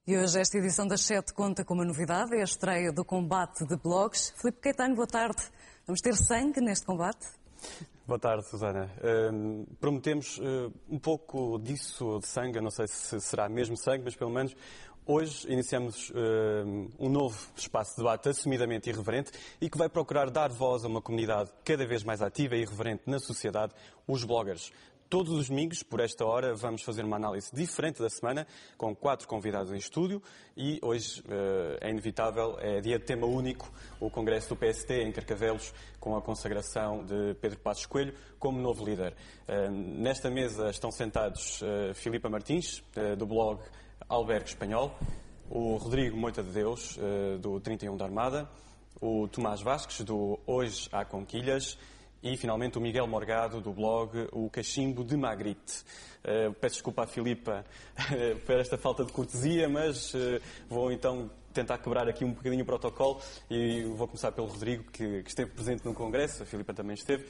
E hoje esta edição das 7 conta com uma novidade, é a estreia do combate de blogs. Filipe Caetano, boa tarde. Vamos ter sangue neste combate? Boa tarde, Susana. Prometemos um pouco disso de sangue, eu não sei se será mesmo sangue, mas pelo menos hoje iniciamos um novo espaço de debate assumidamente irreverente e que vai procurar dar voz a uma comunidade cada vez mais ativa e irreverente na sociedade, os bloggers. Todos os domingos, por esta hora, vamos fazer uma análise diferente da semana, com 4 convidados em estúdio e hoje é inevitável, é dia de tema único, o Congresso do PSD em Carcavelos, com a consagração de Pedro Passos Coelho como novo líder. Nesta mesa estão sentados Filipa Martins, do blog Albergue Espanhol, o Rodrigo Moita de Deus, do 31 da Armada, o Tomás Vasques, do Hoje há Conquilhas, e, finalmente, o Miguel Morgado, do blog O Cachimbo de Magritte. Peço desculpa à Filipa por esta falta de cortesia, mas vou então tentar quebrar aqui um bocadinho o protocolo e vou começar pelo Rodrigo, que esteve presente no Congresso, a Filipa também esteve.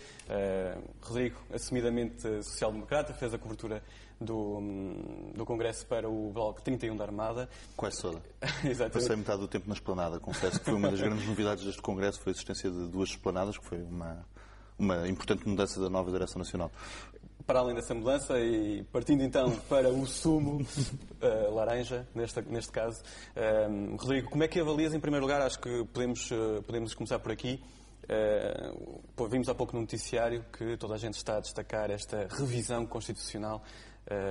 Rodrigo, assumidamente social-democrata, fez a cobertura do Congresso para o blog 31 da Armada. Quase toda. Exatamente. Passei metade do tempo na esplanada, confesso que foi uma das grandes novidades deste Congresso, foi a existência de 2 esplanadas, que foi uma importante mudança da nova Direção Nacional. Para além dessa mudança, e partindo então para o sumo laranja, neste caso, Rodrigo, como é que avalias em primeiro lugar? Acho que podemos começar por aqui. Vimos há pouco no noticiário que toda a gente está a destacar esta revisão constitucional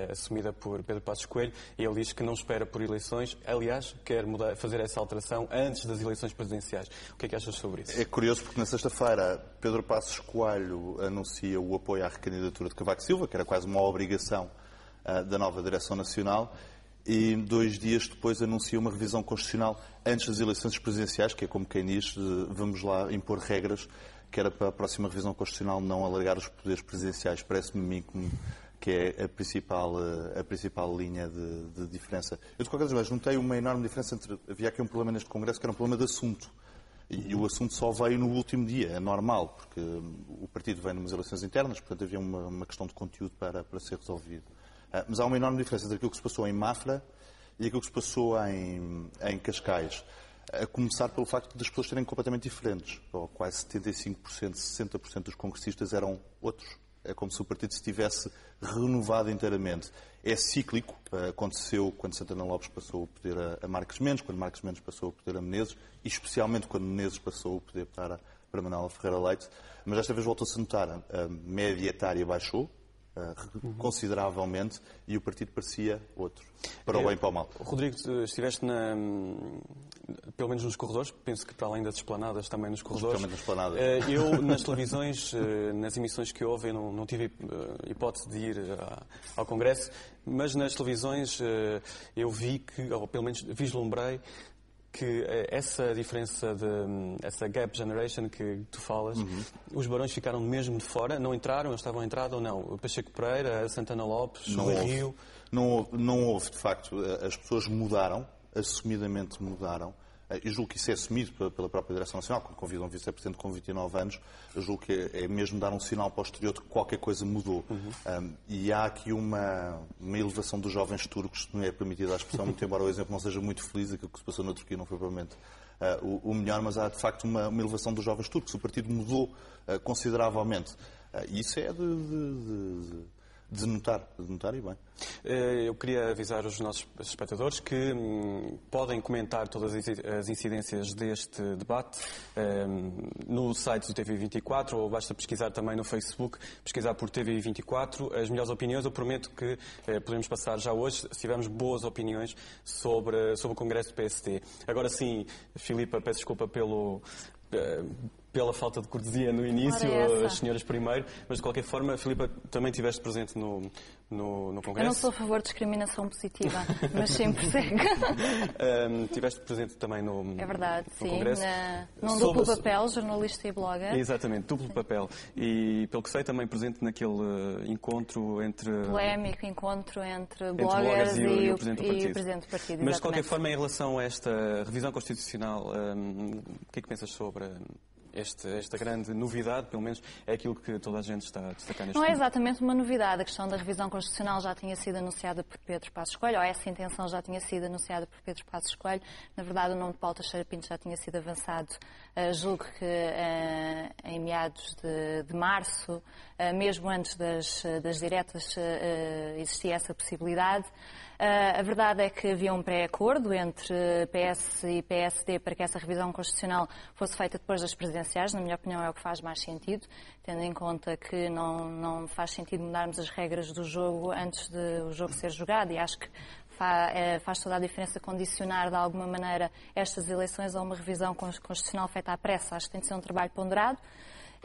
assumida por Pedro Passos Coelho, e ele diz que não espera por eleições, aliás, quer fazer essa alteração antes das eleições presidenciais. O que é que achas sobre isso? É curioso porque na sexta-feira Pedro Passos Coelho anuncia o apoio à recandidatura de Cavaco Silva, que era quase uma obrigação da nova Direção Nacional, e 2 dias depois anuncia uma revisão constitucional antes das eleições presidenciais, que é como quem diz, vamos lá impor regras, que era para a próxima revisão constitucional não alargar os poderes presidenciais. Parece-me a mim que é a principal linha de diferença. Eu, de qualquer maneira, notei uma enorme diferença entre... Havia aqui um problema neste Congresso que era um problema de assunto. E o assunto só veio no último dia. É normal, porque o partido vem numas eleições internas, portanto havia uma questão de conteúdo para ser resolvido. Mas há uma enorme diferença entre aquilo que se passou em Mafra e aquilo que se passou em Cascais. A começar pelo facto de as pessoas serem completamente diferentes. Quase 75%, 60% dos congressistas eram outros. É como se o partido se tivesse renovado inteiramente. É cíclico. Aconteceu quando Santana Lopes passou o poder a Marques Mendes, quando Marques Mendes passou o poder a Menezes, e especialmente quando Menezes passou o poder para Manuela Ferreira Leite. Mas desta vez voltou-se a notar. A média etária baixou consideravelmente e o partido parecia outro, para o bem e para o mal. Rodrigo, estiveste pelo menos nos corredores, penso que para além das esplanadas, também nos corredores. Nas esplanadas. Eu, nas televisões, nas emissões que houve, eu não tive hipótese de ir ao Congresso, mas nas televisões eu vi que, ou pelo menos vislumbrei, que essa diferença, essa gap generation que tu falas, os barões ficaram mesmo de fora, não entraram, eles estavam à entrada ou não? O Pacheco Pereira, a Santana Lopes, o Rio... Não houve, de facto. As pessoas mudaram, assumidamente mudaram. Eu julgo que isso é assumido pela própria Direção Nacional, quando convidam um vice-presidente com 29 anos, eu julgo que é mesmo dar um sinal para o exterior de que qualquer coisa mudou. E há aqui uma elevação dos jovens turcos, se não é permitida a expressão, muito embora o exemplo não seja muito feliz, aquilo que se passou na Turquia não foi provavelmente o melhor, mas há de facto uma elevação dos jovens turcos. O partido mudou consideravelmente. E isso é de notar e bem. Eu queria avisar os nossos espectadores que podem comentar todas as incidências deste debate no site do TV24, ou basta pesquisar também no Facebook, pesquisar por TV24 as melhores opiniões. Eu prometo que podemos passar já hoje, se tivermos boas opiniões sobre o Congresso do PSD. Agora sim, Filipa, peço desculpa pela falta de cortesia no início, as senhoras primeiro, mas de qualquer forma, Filipa, também estiveste presente no Congresso. Eu não sou a favor de discriminação positiva, mas sempre segue. Estiveste presente também no É verdade, no sim, Congresso. num duplo papel, jornalista e blogger. Exatamente, duplo papel. E, pelo que sei, também presente naquele encontro entre... Polémico encontro entre bloggers e o Presidente do Partido. Mas, de qualquer forma, em relação a esta revisão constitucional, o que é que pensas sobre esta grande novidade, pelo menos é aquilo que toda a gente está a destacar neste Não é momento. exatamente uma novidade. A questão da revisão constitucional já tinha sido anunciada por Pedro Passos Coelho, ou essa intenção já tinha sido anunciada por Pedro Passos Coelho. Na verdade, o nome de Paulo Teixeira Pinto já tinha sido avançado, julgo que em meados de março, mesmo antes das diretas, existia essa possibilidade. A verdade é que havia um pré-acordo entre PS e PSD para que essa revisão constitucional fosse feita depois das presidenciais. Na minha opinião, é o que faz mais sentido, tendo em conta que não faz sentido mudarmos as regras do jogo antes de o jogo ser jogado, e acho que faz toda a diferença condicionar de alguma maneira estas eleições a uma revisão constitucional feita à pressa. Acho que tem de ser um trabalho ponderado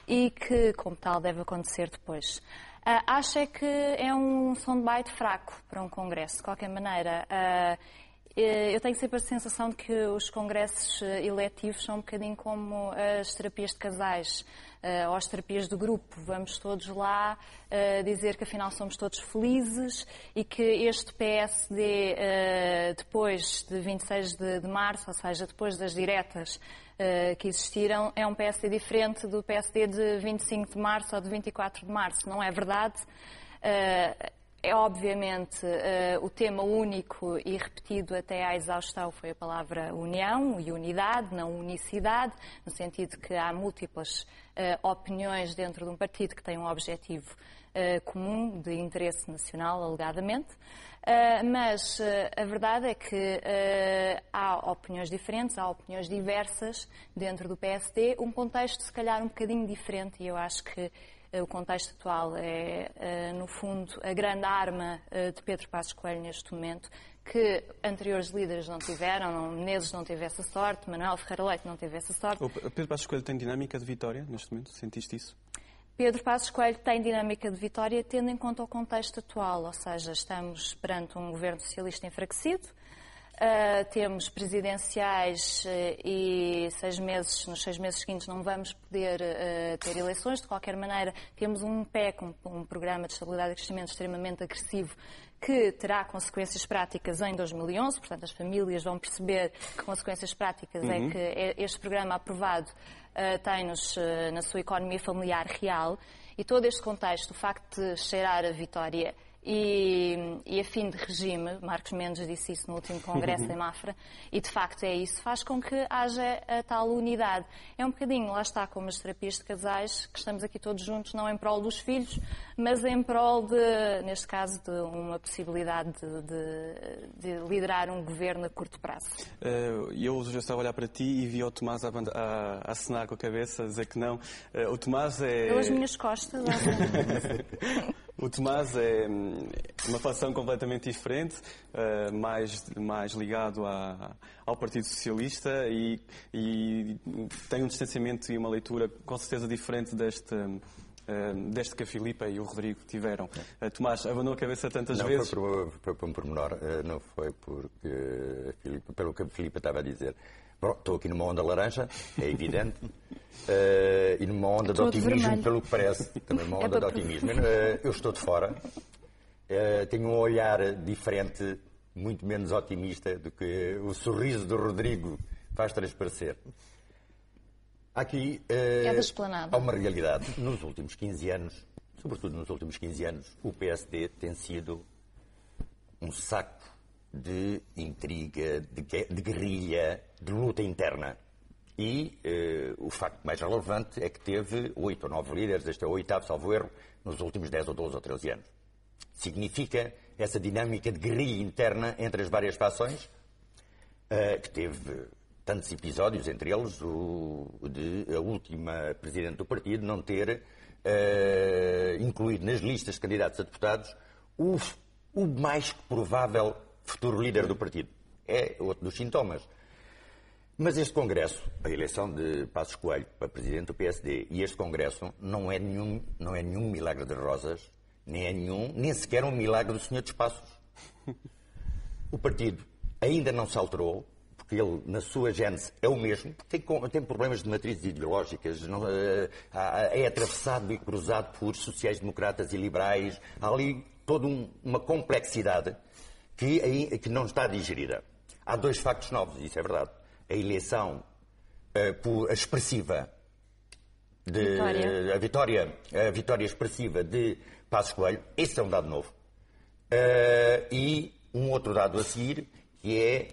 e que, como tal, deve acontecer depois. Acho é que é um soundbite fraco para um congresso. De qualquer maneira, eu tenho sempre a sensação de que os congressos eletivos são um bocadinho como as terapias de casais ou as terapias de grupo. Vamos todos lá dizer que afinal somos todos felizes e que este PSD, depois de 26 de março, ou seja, depois das diretas que existiram, é um PSD diferente do PSD de 25 de março ou de 24 de março. Não é verdade. É obviamente o tema único e repetido até à exaustão foi a palavra união e unidade, não unicidade, no sentido que há múltiplas opiniões dentro de um partido que tem um objetivo comum de interesse nacional, alegadamente. Mas a verdade é que há opiniões diferentes, há opiniões diversas dentro do PSD, um contexto se calhar um bocadinho diferente, e eu acho que o contexto atual é, no fundo, a grande arma de Pedro Passos Coelho neste momento, que anteriores líderes não tiveram, Menezes não teve essa sorte, Manuel Ferreira Leite não teve essa sorte. O Pedro Passos Coelho tem dinâmica de vitória neste momento? Sentiste isso? Pedro Passos Coelho tem dinâmica de vitória tendo em conta o contexto atual, ou seja, estamos perante um governo socialista enfraquecido, temos presidenciais e nos 6 meses seguintes não vamos poder ter eleições. De qualquer maneira, temos um PEC, um programa de estabilidade e crescimento extremamente agressivo, que terá consequências práticas em 2011, portanto as famílias vão perceber que consequências práticas é que este programa aprovado tem-nos na sua economia familiar real, e todo este contexto, o facto de cheirar a vitória e a fim de regime, Marcos Mendes disse isso no último congresso em Mafra, e de facto é isso, faz com que haja a tal unidade. É um bocadinho, lá está, como as terapias de casais, que estamos aqui todos juntos, não em prol dos filhos, mas em prol neste caso, de uma possibilidade de liderar um governo a curto prazo. Eu já estava a olhar para ti e vi o Tomás a acenar com a cabeça, a dizer que não. O Tomás é... Pelas minhas costas. O Tomás é uma facção completamente diferente, mais ligado ao Partido Socialista e tem um distanciamento e uma leitura com certeza diferente deste que a Filipa e o Rodrigo tiveram. Tomás, abanou a cabeça tantas vezes... Não, foi por um pormenor, não foi pelo que a Filipa estava a dizer. Bom, estou aqui numa onda laranja, é evidente, e numa onda de otimismo, pelo que parece. Também uma onda de otimismo. Eu estou de fora, tenho um olhar diferente, muito menos otimista do que o sorriso do Rodrigo faz transparecer. Aqui há uma realidade. Nos últimos 15 anos, sobretudo nos últimos 15 anos, o PSD tem sido um saco de intriga, de guerrilha, de luta interna. E o facto mais relevante é que teve 8 ou 9 líderes, este é o 8º, salvo erro, nos últimos 10 ou 12 ou 13 anos. Significa essa dinâmica de guerrilha interna entre as várias fações, que teve tantos episódios, entre eles o de a última presidente do partido não ter incluído nas listas de candidatos a deputados o mais provável futuro líder do partido. É outro dos sintomas. Mas este Congresso, a eleição de Passos Coelho para presidente do PSD, e este Congresso não é nenhum milagre de rosas, nem sequer um milagre do Senhor dos Passos. O partido ainda não se alterou, porque ele, na sua gênese, é o mesmo, porque tem problemas de matrizes ideológicas, é atravessado e cruzado por sociais-democratas e liberais, há ali toda uma complexidade que não está digerida. Há 2 factos novos, isso é verdade. A eleição expressiva a vitória expressiva de Passos Coelho, esse é um dado novo. E um outro dado a seguir, que é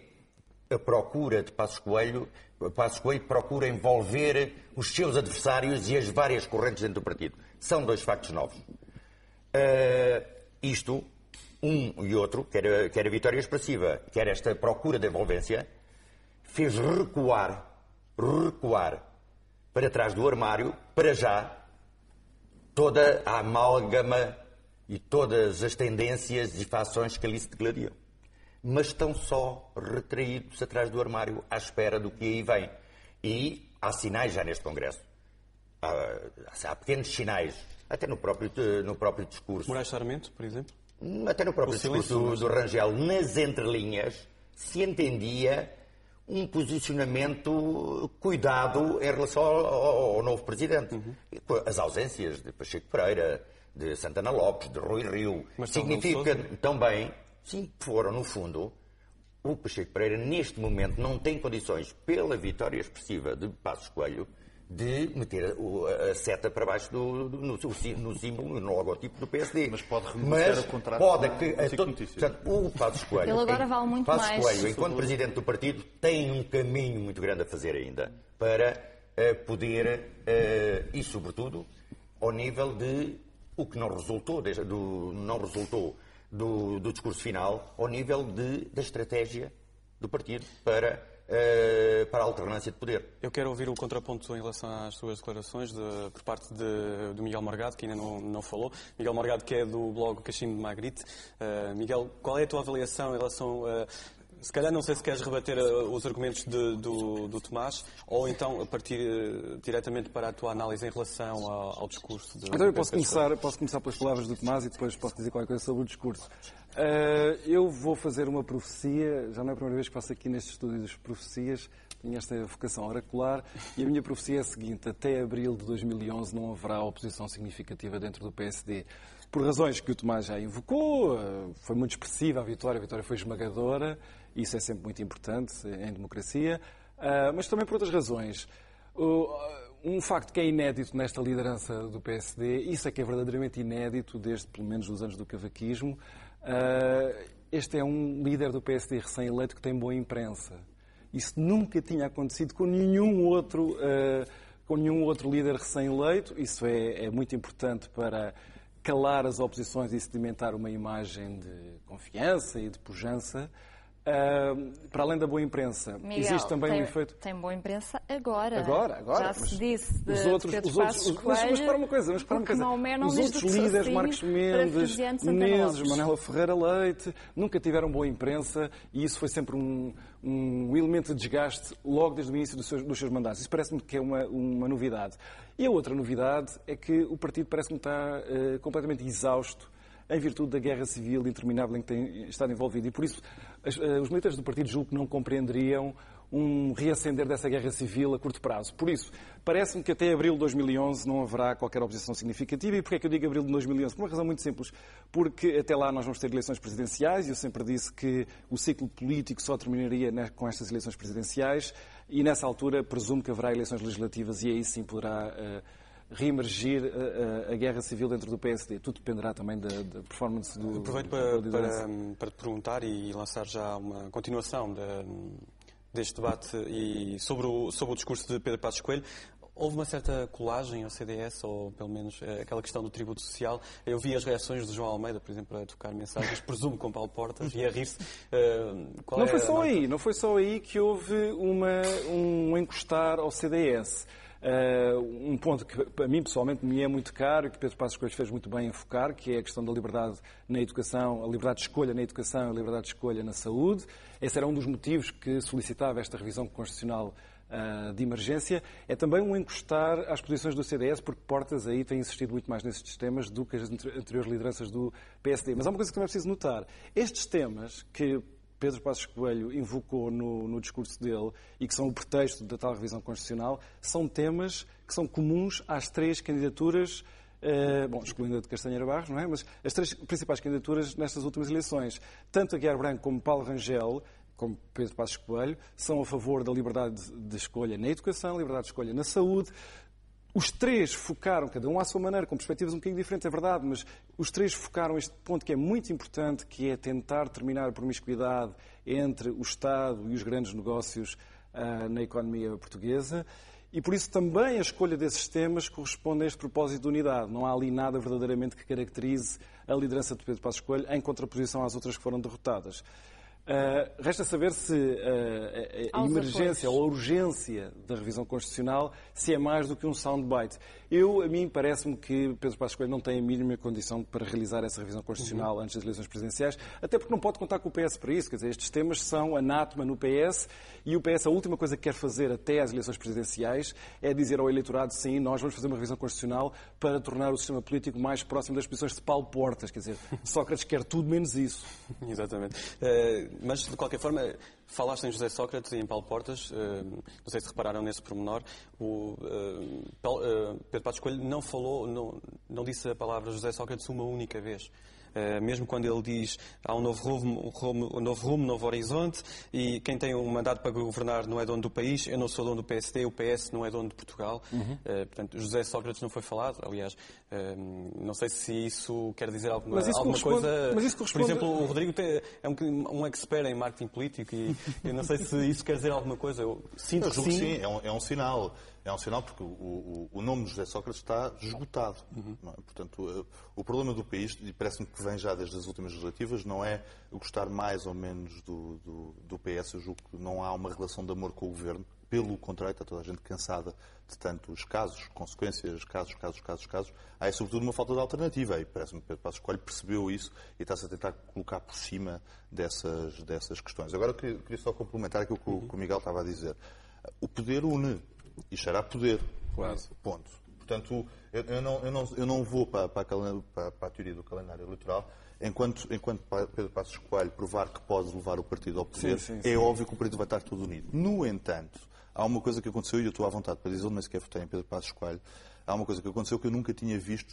a procura de Passos Coelho. Passos Coelho procura envolver os seus adversários e as várias correntes dentro do partido. São dois factos novos. Isto, um e outro, quer a vitória expressiva, quer esta procura de envolvência, fez recuar para trás do armário, para já, toda a amálgama e todas as tendências e fações que ali se declariam. Mas estão só retraídos atrás do armário, à espera do que aí vem. E há sinais já neste Congresso. Há pequenos sinais, até no próprio discurso. Moraes Sarmento, por exemplo? Até no próprio discurso do Rangel, nas entrelinhas, se entendia um posicionamento cuidado em relação ao novo Presidente. As ausências de Pacheco Pereira, de Santana Lopes, de Rui Rio, mas significa também, sim, foram, no fundo, o Pacheco Pereira, neste momento, não tem condições, pela vitória expressiva de Passos Coelho, de meter a seta para baixo no símbolo, no logotipo do PSD. Mas pode renunciar ao contrato. Portanto, o Passos Coelho, ele agora vale muito Passos mais. Coelho, enquanto Presidente do partido, tem um caminho muito grande a fazer ainda para poder, e sobretudo, ao nível de o que não resultou do discurso final, ao nível da estratégia do partido para a alternância de poder. Eu quero ouvir o contraponto em relação às suas declarações por parte do Miguel Morgado, que ainda não falou. Miguel Morgado, que é do blog Cachimbo de Magritte. Miguel, qual é a tua avaliação em relação se calhar não sei se queres rebater os argumentos do Tomás, ou então a partir diretamente para a tua análise em relação ao discurso. Então eu posso começar pelas palavras do Tomás e depois posso dizer qualquer coisa sobre o discurso. Eu vou fazer uma profecia, já não é a primeira vez que faço aqui neste estúdio das profecias, tenho esta vocação oracular, e a minha profecia é a seguinte: até abril de 2011 não haverá oposição significativa dentro do PSD. Por razões que o Tomás já invocou, foi muito expressiva a vitória foi esmagadora, isso é sempre muito importante em democracia, mas também por outras razões. Um facto que é inédito nesta liderança do PSD, isso é que é verdadeiramente inédito desde pelo menos os anos do cavaquismo. Este é um líder do PSD recém-eleito que tem boa imprensa. Isso nunca tinha acontecido com nenhum outro líder recém-eleito. Isso é muito importante para calar as oposições e sedimentar uma imagem de confiança e de pujança. Para além da boa imprensa, Miguel, existe também um efeito... Tem boa imprensa agora. Agora. Já se disse de os outros, mas para uma coisa. Os outros líderes, Marcos Mendes, Menezes, Manela Ferreira Leite, nunca tiveram boa imprensa e isso foi sempre um elemento de desgaste logo desde o início dos seus mandatos. Isso parece-me que é uma novidade. E a outra novidade é que o partido parece-me estar completamente exausto em virtude da guerra civil interminável em que tem estado envolvido. E por isso os militantes do partido julgo que não compreenderiam um reacender dessa guerra civil a curto prazo. Por isso, parece-me que até abril de 2011 não haverá qualquer oposição significativa. E porquê é que eu digo abril de 2011? Por uma razão muito simples. Porque até lá nós vamos ter eleições presidenciais e eu sempre disse que o ciclo político só terminaria com estas eleições presidenciais e nessa altura presumo que haverá eleições legislativas e aí sim poderá reemergir a guerra civil dentro do PSD. Tudo dependerá também da performance do... Aproveito para te perguntar e lançar já uma continuação deste debate e sobre o discurso de Pedro Passos Coelho. Houve uma certa colagem ao CDS, ou pelo menos aquela questão do tributo social. Eu vi as reações de João Almeida, por exemplo, a tocar mensagens, presumo com Paulo Portas, e a rir-se. Não foi só aí que houve um encostar ao CDS. Um ponto que a mim pessoalmente me é muito caro e que Pedro Passos Coelho fez muito bem em focar, que é a questão da liberdade na educação, a liberdade de escolha na educação e a liberdade de escolha na saúde. Esse era um dos motivos que solicitava esta revisão constitucional de emergência. É também um encostar às posições do CDS, porque Portas aí tem insistido muito mais nesses temas do que as anteriores lideranças do PSD. Mas há uma coisa que também é preciso notar. Estes temas que Pedro Passos Coelho invocou no discurso dele e que são o pretexto da tal revisão constitucional, são temas que são comuns às três candidaturas, excluindo a de Castanheira Barros, não é? Mas as três principais candidaturas nestas últimas eleições. Tanto Aguiar Branco como Paulo Rangel, como Pedro Passos Coelho, são a favor da liberdade de escolha na educação, liberdade de escolha na saúde. Os três focaram, cada um à sua maneira, com perspectivas um bocadinho diferentes, é verdade, mas os três focaram este ponto que é muito importante, que é tentar terminar a promiscuidade entre o Estado e os grandes negócios na economia portuguesa. E por isso também a escolha desses temas corresponde a este propósito de unidade. Não há ali nada verdadeiramente que caracterize a liderança de Pedro Passos Coelho em contraposição às outras que foram derrotadas. Resta saber se a emergência ou a urgência da revisão constitucional se é mais do que um soundbite. A mim parece-me que Pedro Passos Coelho não tem a mínima condição para realizar essa revisão constitucional antes das eleições presidenciais, até porque não pode contar com o PS para isso. Quer dizer, estes temas são anátema no PS e o PS, a última coisa que quer fazer até às eleições presidenciais é dizer ao eleitorado, sim, nós vamos fazer uma revisão constitucional para tornar o sistema político mais próximo das posições de Paulo Portas. Quer dizer, Sócrates quer tudo menos isso. Exatamente. Mas, de qualquer forma, falaste em José Sócrates e em Paulo Portas. Não sei se repararam nesse pormenor. Pedro Passos Coelho não disse a palavra José Sócrates uma única vez. Mesmo quando ele diz há um novo rumo, novo horizonte, e quem tem um mandato para governar não é dono do país, eu não sou dono do PSD, o PS não é dono de Portugal. Portanto, José Sócrates não foi falado. Aliás, não sei se isso quer dizer alguma coisa. Mas isso corresponde... Por exemplo, o Rodrigo é um expert em marketing político e eu não sei se isso quer dizer alguma coisa. Eu sinto que sim. É um sinal. É um sinal porque o nome de José Sócrates está esgotado. Não é? Portanto, o problema do país, e parece-me que vem já desde as últimas legislativas, não é gostar mais ou menos do PS. Eu julgo que não há uma relação de amor com o governo. Pelo contrário, está toda a gente cansada de tantos casos, consequências, casos. Há, sobretudo, uma falta de alternativa. E parece-me que Pedro Passos Coelho percebeu isso e está-se a tentar colocar por cima dessas questões. Agora, eu queria só complementar aquilo que o Miguel estava a dizer. O poder une. E será poder. Claro. Ponto. Portanto, eu não vou para a teoria do calendário eleitoral. Enquanto Pedro Passos Coelho provar que pode levar o partido ao poder, sim. É óbvio que o partido vai estar todo unido. No entanto, há uma coisa que aconteceu, e eu estou à vontade para dizer, mas sequer votei em Pedro Passos Coelho, há uma coisa que aconteceu que eu nunca tinha visto,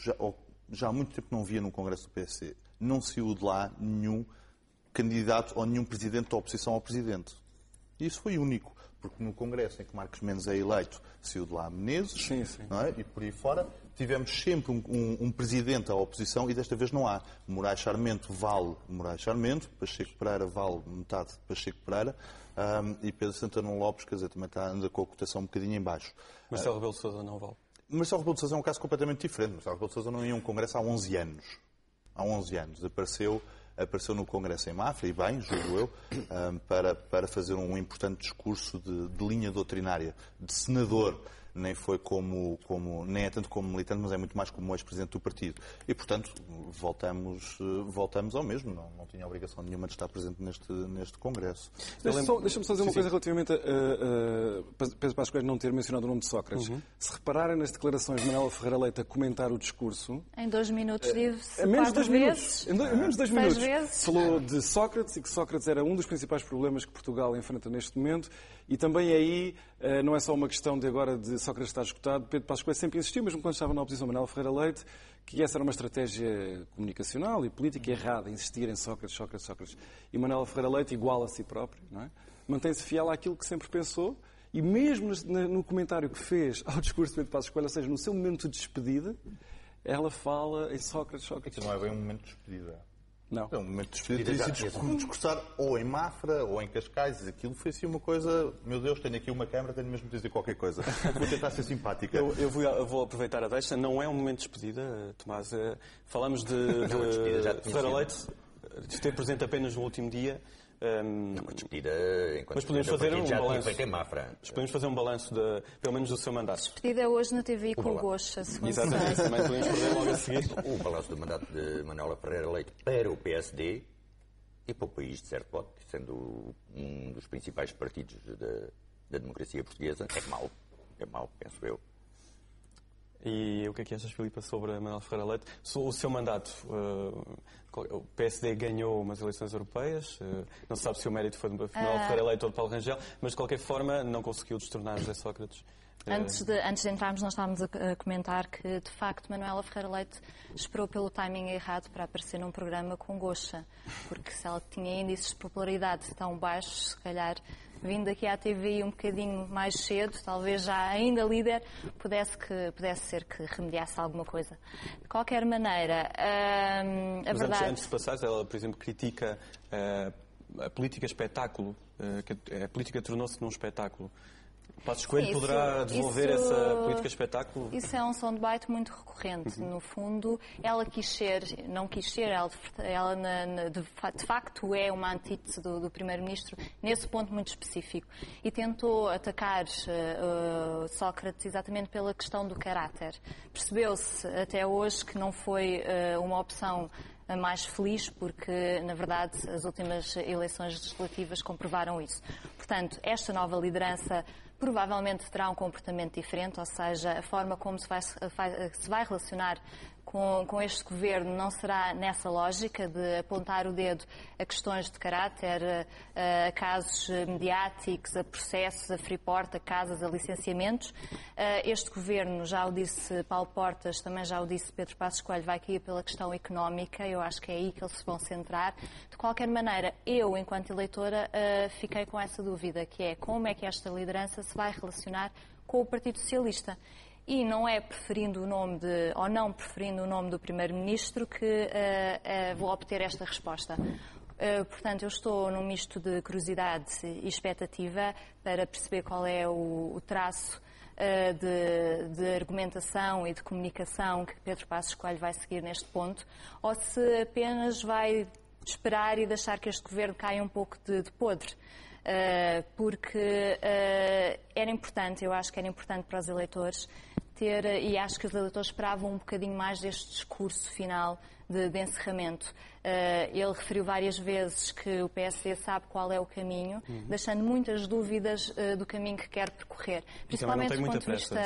já há muito tempo não via num congresso do PSD. Não saiu de lá nenhum candidato ou nenhum presidente da oposição ao presidente. E isso foi único. Porque no Congresso em que Marcos Mendes é eleito, saiu de lá Menezes, sim. Não é? E por aí fora, tivemos sempre um presidente à oposição e desta vez não há. Moraes Charmento vale Moraes Charmento, Pacheco Pereira vale metade de Pacheco Pereira e Pedro Santana Lopes, quer dizer, também anda com a cotação um bocadinho em baixo. Marcelo Rebelo de Sousa não vale. Marcelo Rebelo de Sousa é um caso completamente diferente. Marcelo Rebelo de Sousa não ia a um Congresso há 11 anos. Há 11 anos. Apareceu no Congresso em Mafra, e bem, julgo eu, para fazer um importante discurso de linha doutrinária, de senador. Nem é tanto como militante, mas é muito mais como ex-presidente do partido. E, portanto, voltamos ao mesmo. Não tinha obrigação nenhuma de estar presente neste Congresso. Deixa-me só dizer uma coisa relativamente a Pedro Passos Coelho não ter mencionado o nome de Sócrates. Se repararem nas declarações de Manuela Ferreira Leite a comentar o discurso... Em 2 minutos disse menos de 4 vezes. Em menos de 2 minutos. 6 vezes. Falou de Sócrates e que Sócrates era um dos principais problemas que Portugal enfrenta neste momento. E também aí não é só uma questão de agora de Sócrates estar esgotado. Pedro Passos Coelho sempre insistiu, mesmo quando estava na oposição, Manuela Ferreira Leite, que essa era uma estratégia comunicacional e política errada, insistir em Sócrates. E Manuela Ferreira Leite igual a si próprio, não é? Mantém-se fiel àquilo que sempre pensou e mesmo no comentário que fez ao discurso de Pedro Passos Coelho, ou seja, no seu momento de despedida, ela fala em Sócrates. Isso não é bem um momento de despedida. Não. Um momento de despedida. Teria sido discursar ou em Mafra ou em Cascais. Aquilo foi assim uma coisa... Meu Deus, tenho aqui uma câmara, tenho mesmo de dizer qualquer coisa. Vou tentar ser simpática. Eu vou aproveitar a deixa. Não é um momento de despedida, Tomás. Falamos de Ferreira Leite. Esteve presente apenas no último dia. Não, a despedida... Mas podemos fazer um balanço. Podemos fazer um balanço, pelo menos, do seu mandato. Despedida hoje na TVI com o Gocha, segundo exatamente, também podemos fazer logo a seguir. O balanço do mandato de Manuela Ferreira Leite para o PSD e para o país, de certo modo, sendo um dos principais partidos da democracia portuguesa, é mau, penso eu. E o que é que achas, Filipe, sobre a Manuela Ferreira Leite? O seu mandato, o PSD ganhou umas eleições europeias, não se sabe se o mérito foi de Manuela Ferreira Leite ou de Paulo Rangel, mas de qualquer forma não conseguiu destornar José Sócrates. Antes de entrarmos, nós estávamos a comentar que, de facto, Manuela Ferreira Leite esperou pelo timing errado para aparecer num programa com Gocha, porque se ela tinha índices de popularidade tão baixos, se calhar vindo aqui à TVI um bocadinho mais cedo, talvez já ainda líder, pudesse ser que remediasse alguma coisa. De qualquer maneira, a verdade... Antes de passar, ela, por exemplo, critica a política espetáculo, que a política tornou-se num espetáculo. Passos Coelho poderá desenvolver essa política espetáculo? Isso é um debate muito recorrente. No fundo, ela não quis ser, ela de facto é uma antítese do Primeiro-Ministro nesse ponto muito específico. E tentou atacar Sócrates exatamente pela questão do caráter. Percebeu-se até hoje que não foi uma opção mais feliz, porque, na verdade, as últimas eleições legislativas comprovaram isso. Portanto, esta nova liderança provavelmente terá um comportamento diferente, ou seja, a forma como se vai relacionar com este governo não será nessa lógica de apontar o dedo a questões de caráter, a casos mediáticos, a processos, a Freeport, a casas, a licenciamentos. Este governo, já o disse Paulo Portas, também já o disse Pedro Passos Coelho, vai cair pela questão económica. Eu acho que é aí que eles se vão centrar. De qualquer maneira, eu, enquanto eleitora, fiquei com essa dúvida, que é como é que esta liderança se vai relacionar com o Partido Socialista. E não é preferindo o nome ou não preferindo o nome do Primeiro-Ministro que vou obter esta resposta. Portanto, eu estou num misto de curiosidade e expectativa para perceber qual é o traço de argumentação e de comunicação que Pedro Passos Coelho vai seguir neste ponto, ou se apenas vai esperar e deixar que este governo caia um pouco de podre. Porque era importante, eu acho que era importante para os eleitores ter, e acho que os eleitores esperavam um bocadinho mais deste discurso final de encerramento. Ele referiu várias vezes que o PSD sabe qual é o caminho, deixando muitas dúvidas do caminho que quer percorrer, principalmente do ponto de vista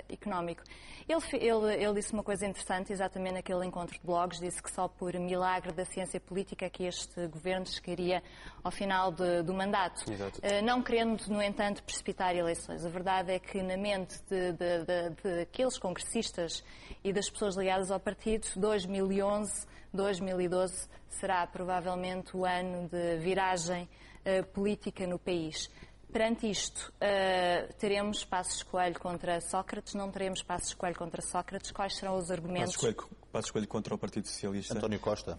económico. Ele disse uma coisa interessante, exatamente naquele encontro de blogs, disse que só por milagre da ciência política que este governo chegaria ao final do mandato. Não querendo, no entanto, precipitar eleições. A verdade é que na mente de aqueles congressistas e das pessoas ligadas ao partido, 2011, 2012 será provavelmente o ano de viragem política no país. Perante isto, teremos Passos Coelho contra Sócrates, não teremos Passos Coelho contra Sócrates? Quais serão os argumentos? Passos Coelho contra o Partido Socialista. António Costa.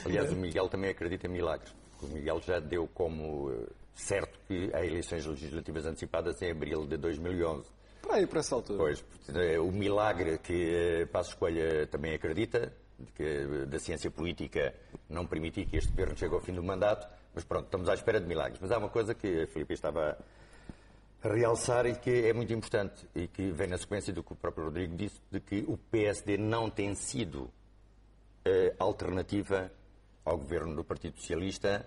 Aliás, o Miguel também acredita em milagres. O Miguel já deu como certo que há eleições legislativas antecipadas em abril de 2011. Para aí, para essa altura. Pois, o milagre que Passos Coelho também acredita, da ciência política não permitir que este governo chegue ao fim do mandato, mas pronto, estamos à espera de milagres. Mas há uma coisa que a Filipe estava a realçar e que é muito importante e que vem na sequência do que o próprio Rodrigo disse, de que o PSD não tem sido alternativa ao governo do Partido Socialista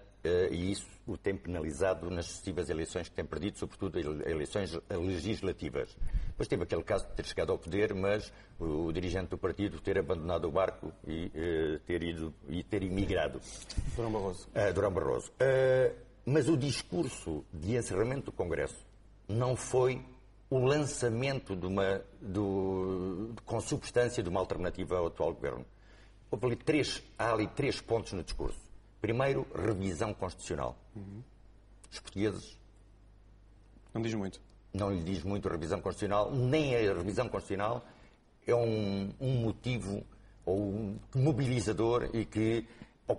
e isso o tem penalizado nas sucessivas eleições que tem perdido, sobretudo eleições legislativas. Depois teve aquele caso de ter chegado ao poder, mas o dirigente do partido ter abandonado o barco e ter emigrado. Durão Barroso. Mas o discurso de encerramento do Congresso não foi o lançamento com substância de uma alternativa ao atual governo. Há ali três pontos no discurso. Primeiro, revisão constitucional. Os portugueses... Não diz muito. Não lhe diz muito a revisão constitucional, nem a revisão constitucional é um motivo ou um mobilizador e que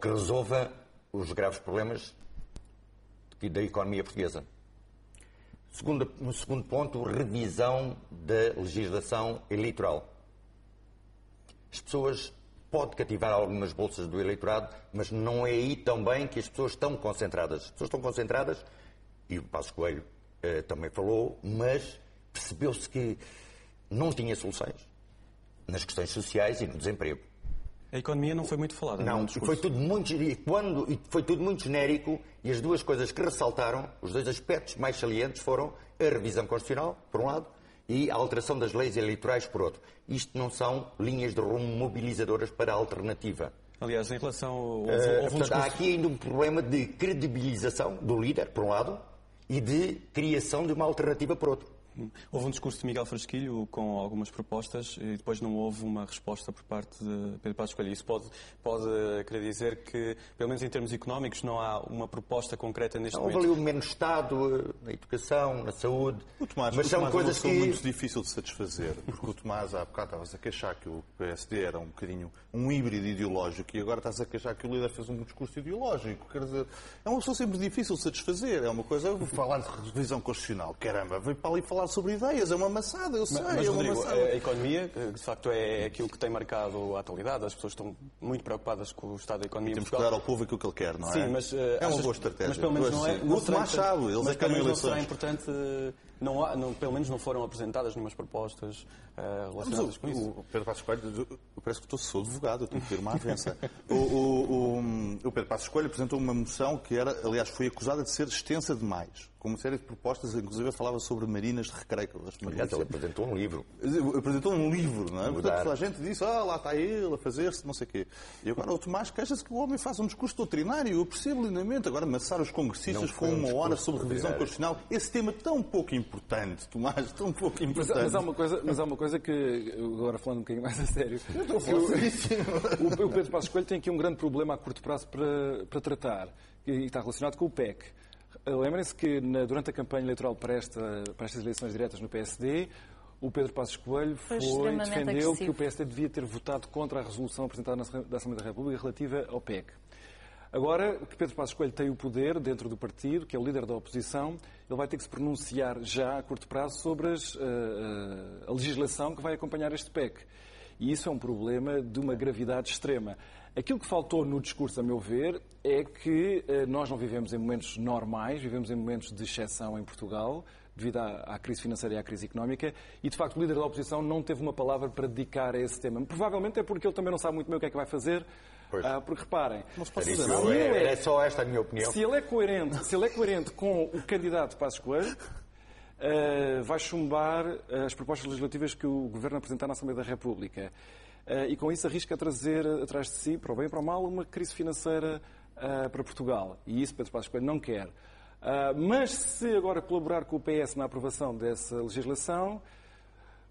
resolva os graves problemas da economia portuguesa. No segundo ponto, revisão da legislação eleitoral. As pessoas... Pode cativar algumas bolsas do eleitorado, mas não é aí também que as pessoas estão concentradas. As pessoas estão concentradas, e o Passos Coelho também falou, mas percebeu-se que não tinha soluções nas questões sociais e no desemprego. A economia não foi muito falada. Não, foi tudo muito genérico e as duas coisas que ressaltaram, os dois aspectos mais salientes foram a revisão constitucional, por um lado, e a alteração das leis eleitorais, por outro. Isto não são linhas de rumo mobilizadoras para a alternativa. Aliás, em relação portanto, há aqui ainda um problema de credibilização do líder, por um lado, e de criação de uma alternativa, por outro. Houve um discurso de Miguel Frasquilho com algumas propostas e depois não houve uma resposta por parte de Pedro Passos Coelho. Isso pode querer dizer que, pelo menos em termos económicos, não há uma proposta concreta neste momento? Houve ali o menos Estado na educação, na saúde. Mas são coisas que... muito difícil de satisfazer, porque o Tomás, há bocado, estavas a queixar que o PSD era um bocadinho um híbrido ideológico e agora estás a queixar que o líder fez um discurso ideológico. Quer dizer, é uma pessoa sempre difícil de satisfazer. É uma coisa, eu vou falar de revisão constitucional, caramba, veio para ali falar sobre ideias, é uma maçada, eu sei. Mas, é uma Rodrigo, maçada. a economia, de facto, é aquilo que tem marcado a atualidade. As pessoas estão muito preocupadas com o estado da economia. Temos que dar ao povo aquilo que ele quer, não é? Sim, mas é uma boa estratégia. Mas pelo menos não é. O Tomás sabe, eles mas querem não será eleições. importante. Pelo menos não foram apresentadas nenhumas propostas relacionadas com isso. O Pedro Passos Coelho, eu parece que sou advogado, eu tenho que ter uma avença. O Pedro Passos Coelho apresentou uma moção que era, aliás, foi acusada de ser extensa demais, com uma série de propostas, inclusive falava sobre marinas de recreio. Aliás, ele apresentou um livro. Apresentou um livro, não é? Portanto, toda a gente disse, lá está ele a fazer-se, não sei o quê. E agora o Tomás queixa-se que o homem faz um discurso doutrinário, eu percebo lindamente. Agora, amassar os congressistas com uma hora sobre revisão constitucional, esse tema tão pouco importante, Tomás, tão pouco importante. Mas há uma coisa que, agora falando um bocadinho mais a sério, o Pedro Passos Coelho tem aqui um grande problema a curto prazo para tratar, e está relacionado com o PEC. Lembrem-se que durante a campanha eleitoral para estas eleições diretas no PSD, o Pedro Passos Coelho defendeu que o PSD devia ter votado contra a resolução apresentada da Assembleia da República relativa ao PEC. Agora que Pedro Passos Coelho tem o poder dentro do partido, que é o líder da oposição, ele vai ter que se pronunciar já a curto prazo sobre a legislação que vai acompanhar este PEC. E isso é um problema de uma gravidade extrema. Aquilo que faltou no discurso, a meu ver, é que nós não vivemos em momentos normais, vivemos em momentos de exceção em Portugal, devido à crise financeira e à crise económica, e de facto o líder da oposição não teve uma palavra para dedicar a esse tema. Provavelmente é porque ele também não sabe muito bem o que é que vai fazer, porque reparem, não se pode dizer nada. É só esta a minha opinião. Se ele é coerente com o candidato Passos Coelho, vai chumbar as propostas legislativas que o Governo apresentar na Assembleia da República. E com isso arrisca a trazer atrás de si, para o bem e para o mal, uma crise financeira para Portugal. E isso Pedro Passos Coelho não quer. Mas se agora colaborar com o PS na aprovação dessa legislação,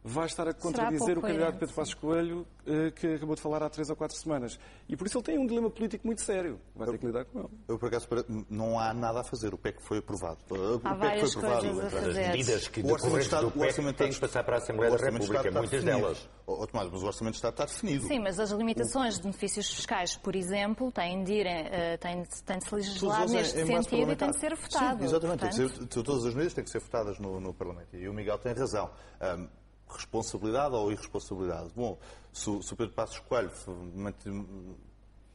vai estar a contradizer o candidato Pedro Passos Coelho, que acabou de falar há 3 ou 4 semanas. E por isso ele tem um dilema político muito sério. Vai ter que lidar com ele. Eu, por acaso, não há nada a fazer. O PEC foi aprovado. Há várias coisas a fazer. As medidas que decorrentes do PEC têm que passar para a Assembleia da República, muitas delas. Tomás, mas o Orçamento de Estado está definido. Sim, mas as limitações de benefícios fiscais, por exemplo, têm de se legislar neste sentido e têm de ser votado. Sim, exatamente. Todas as medidas têm que ser votadas no Parlamento. E o Miguel tem razão. Responsabilidade ou irresponsabilidade? Bom, se o Pedro Passos Coelho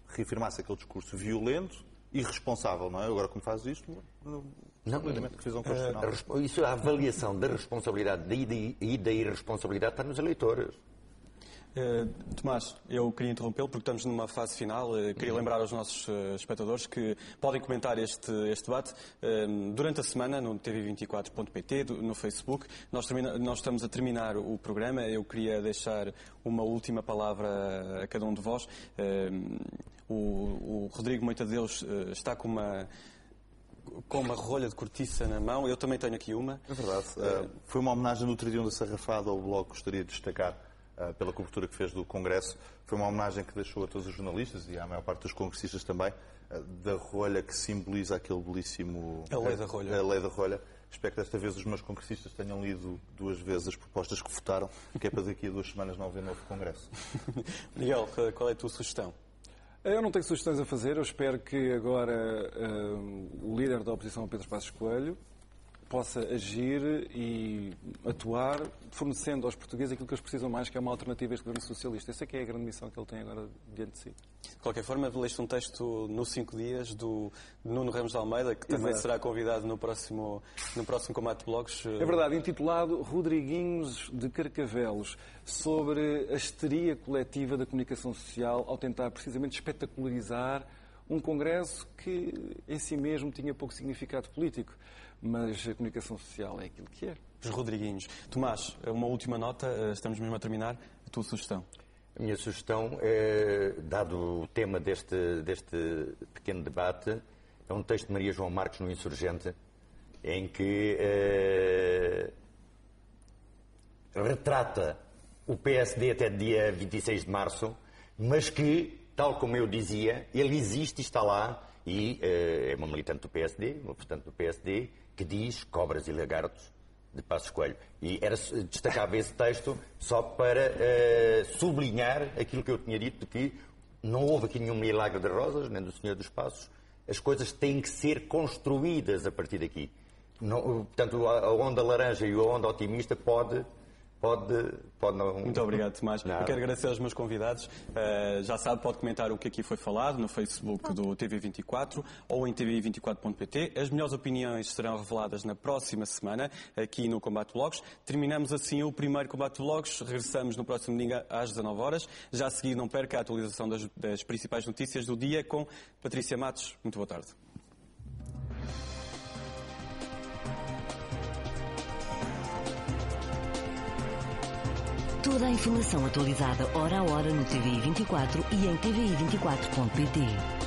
reafirmasse aquele discurso violento, irresponsável, não é? Agora, como faz isto, completamente revisão constitucional. Isso, a avaliação da responsabilidade e da irresponsabilidade está nos eleitores. Tomás, eu queria interrompê-lo porque estamos numa fase final. Queria lembrar aos nossos espectadores que podem comentar este debate durante a semana no tv24.pt, no Facebook. Nós estamos a terminar o programa. Eu queria deixar uma última palavra a cada um de vós. O Rodrigo Moitadeus está com uma rolha de cortiça na mão. Eu também tenho aqui uma. É verdade. Foi uma homenagem no Tridião da Sarrafada ao Bloco, gostaria de destacar. Pela cobertura que fez do Congresso. Foi uma homenagem que deixou a todos os jornalistas e à maior parte dos congressistas também, da rolha que simboliza aquele belíssimo... A lei da rolha. A lei da rolha. Espero que desta vez os meus congressistas tenham lido 2 vezes as propostas que votaram, que é para daqui a 2 semanas não haver novo Congresso. Miguel, qual é a tua sugestão? Eu não tenho sugestões a fazer. Eu espero que agora o líder da oposição, Pedro Passos Coelho, possa agir e atuar fornecendo aos portugueses aquilo que eles precisam mais, que é uma alternativa a este governo socialista. Essa é que é a grande missão que ele tem agora diante de si. De qualquer forma, leste um texto no 5 dias do Nuno Ramos de Almeida, que também será convidado no próximo Combate de Blogs. É verdade, intitulado Rodriguinhos de Carcavelos, sobre a histeria coletiva da comunicação social ao tentar precisamente espetacularizar um congresso que em si mesmo tinha pouco significado político. Mas a comunicação social é aquilo que é. Os Rodriguinhos. Tomás, uma última nota, estamos mesmo a terminar. A tua sugestão? A minha sugestão, dado o tema deste pequeno debate, é um texto de Maria João Marques no Insurgente, em que retrata o PSD até dia 26 de março, mas que, tal como eu dizia, ele existe e está lá, e é uma militante do PSD, uma votante do PSD, que diz cobras e lagartos de Passos Coelho. E destacava esse texto só para sublinhar aquilo que eu tinha dito, de que não houve aqui nenhum milagre de rosas, nem do Senhor dos Passos. As coisas têm que ser construídas a partir daqui. Não, portanto, a onda laranja e a onda otimista pode não... Muito obrigado, Tomás. Nada. Eu quero agradecer aos meus convidados. Já sabe, pode comentar o que aqui foi falado no Facebook do TV24 ou em tv24.pt. As melhores opiniões serão reveladas na próxima semana, aqui no Combate Blogs. Terminamos assim o primeiro Combate Blogs. Regressamos no próximo domingo às 19 horas. Já a seguir, não perca a atualização das principais notícias do dia com Patrícia Matos. Muito boa tarde. Toda a informação atualizada hora a hora no TVI24 e em tvi24.pt.